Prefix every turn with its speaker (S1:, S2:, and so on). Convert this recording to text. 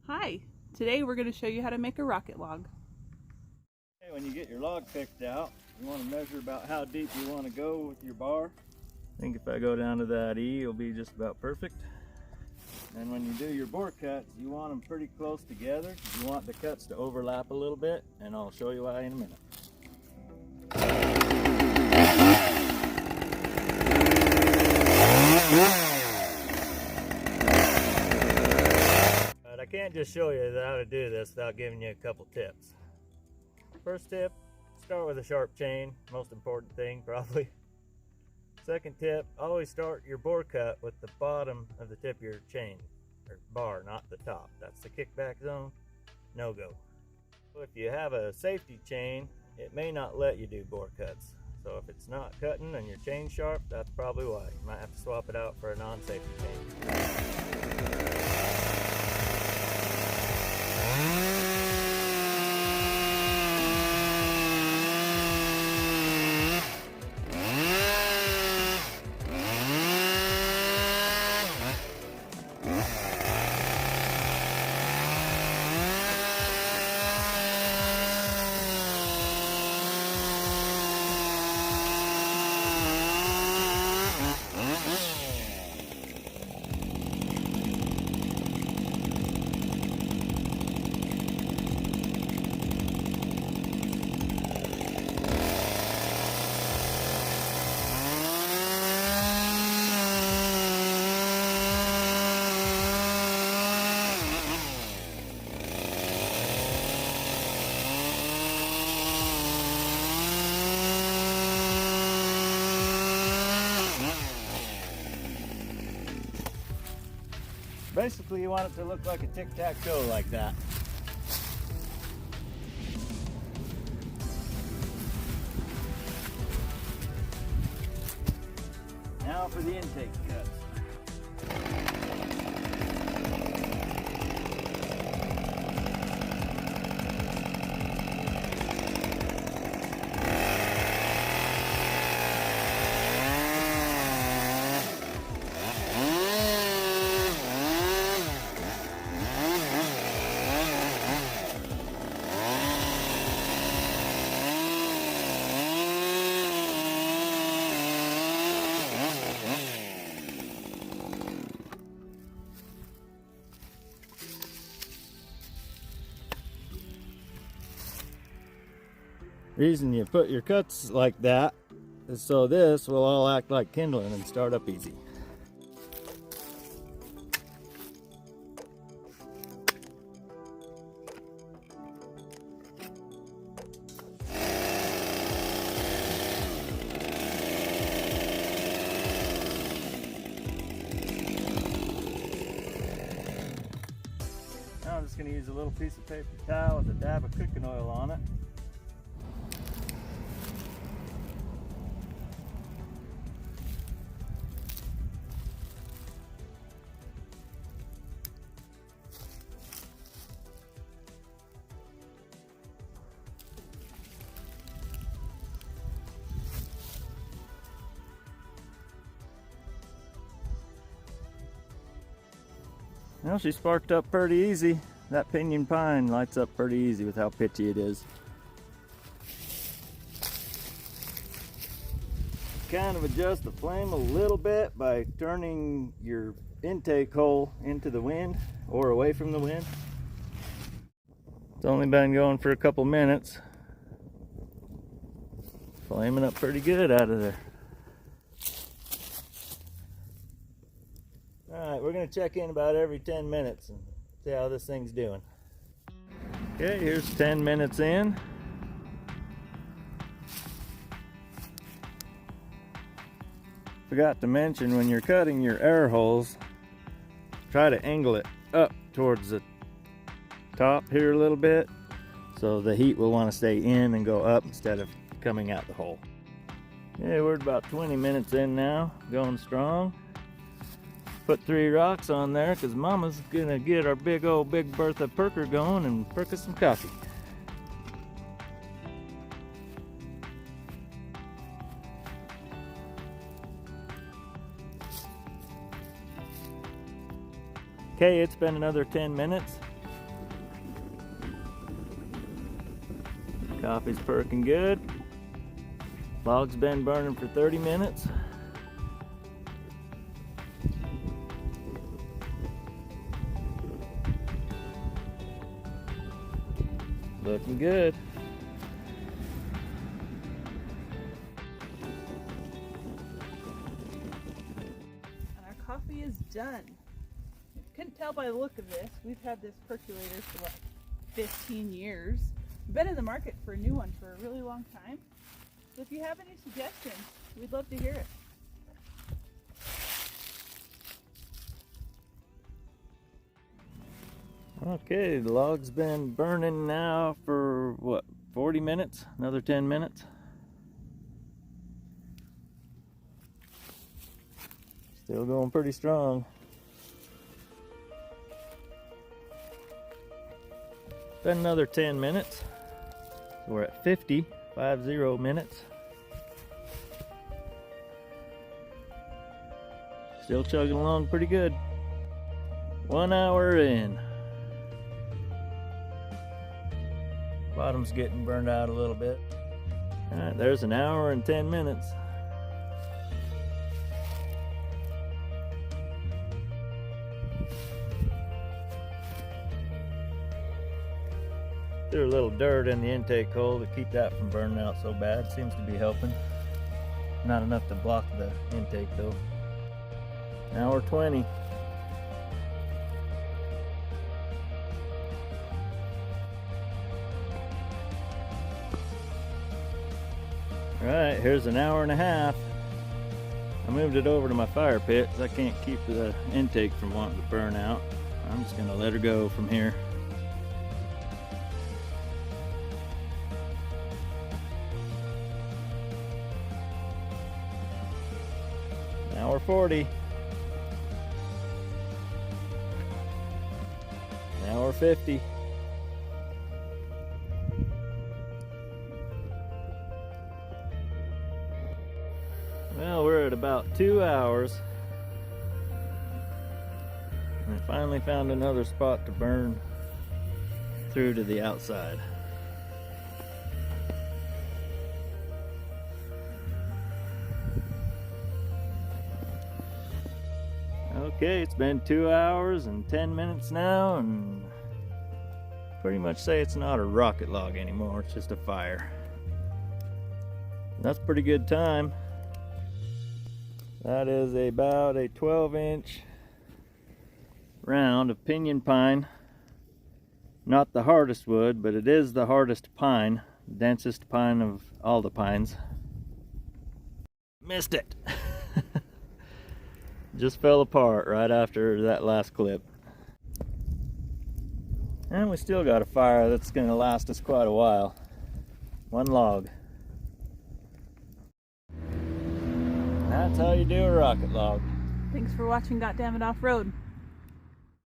S1: Hi, today we're going to show you how to make a rocket log.
S2: Okay, when you get your log picked out, you want to measure about how deep you want to go with your bar. I think if I go down to that E, it'll be just about perfect. And when you do your bore cuts, you want them pretty close together. You want the cuts to overlap a little bit, and I'll show you why in a minute. But I can't just show you how to do this without giving you a couple tips. First tip, start with a sharp chain, most important thing probably. Second tip, always start your bore cut with the bottom of the tip of your chain, or bar, not the top. That's the kickback zone, no go. If you have a safety chain, it may not let you do bore cuts. So if it's not cutting and your chain's sharp, that's probably why. You might have to swap it out for a non-safety chain. Basically, you want it to look like a tic-tac-toe like that. Now for the intake cuts. Reason you put your cuts like that is so this will all act like kindling and start up easy. Now I'm just going to use a little piece of paper towel with a dab of cooking oil on it. Well, she sparked up pretty easy. That pinyon pine lights up pretty easy with how pitchy it is. Kind of adjust the flame a little bit by turning your intake hole into the wind or away from the wind. It's only been going for a couple minutes. Flaming up pretty good out of there. Alright, we're going to check in about every 10 minutes and see how this thing's doing. Okay, here's 10 minutes in. Forgot to mention, when you're cutting your air holes, try to angle it up towards the top here a little bit so the heat will want to stay in and go up instead of coming out the hole. Okay, we're about 20 minutes in now, going strong. Put 3 rocks on there because Mama's gonna get our big Bertha perker going and perk us some coffee. Okay, it's been another 10 minutes. Coffee's perking good. Log's been burning for 30 minutes. Looking good.
S1: And our coffee is done. You couldn't tell by the look of this. We've had this percolator for what, 15 years. We've been in the market for a new one for a really long time. So if you have any suggestions, we'd love to hear it.
S2: Okay, the log's been burning now for what, 40 minutes? Another 10 minutes. Still going pretty strong. Been another 10 minutes. So we're at 50 minutes. Still chugging along pretty good. 1 hour in. Bottom's getting burned out a little bit. All right, there's an hour and 10 minutes. Threw a little dirt in the intake hole to keep that from burning out so bad. Seems to be helping. Not enough to block the intake though. Hour 20. Alright, here's an hour and a half. I moved it over to my fire pit because I can't keep the intake from wanting to burn out. I'm just going to let her go from here. Hour 40. Hour 50. Well, we're at about 2 hours. And I finally found another spot to burn through to the outside. Okay, it's been 2 hours and 10 minutes now, and pretty much say it's not a rocket log anymore, it's just a fire. That's pretty good time. That is about a 12-inch round of pinyon pine. Not the hardest wood, but it is the hardest pine, densest pine of all the pines. Missed it. Just fell apart right after that last clip. And we still got a fire that's going to last us quite a while. One log. That's how you do a rocket log.
S1: Thanks for watching Goddammit Off-Road.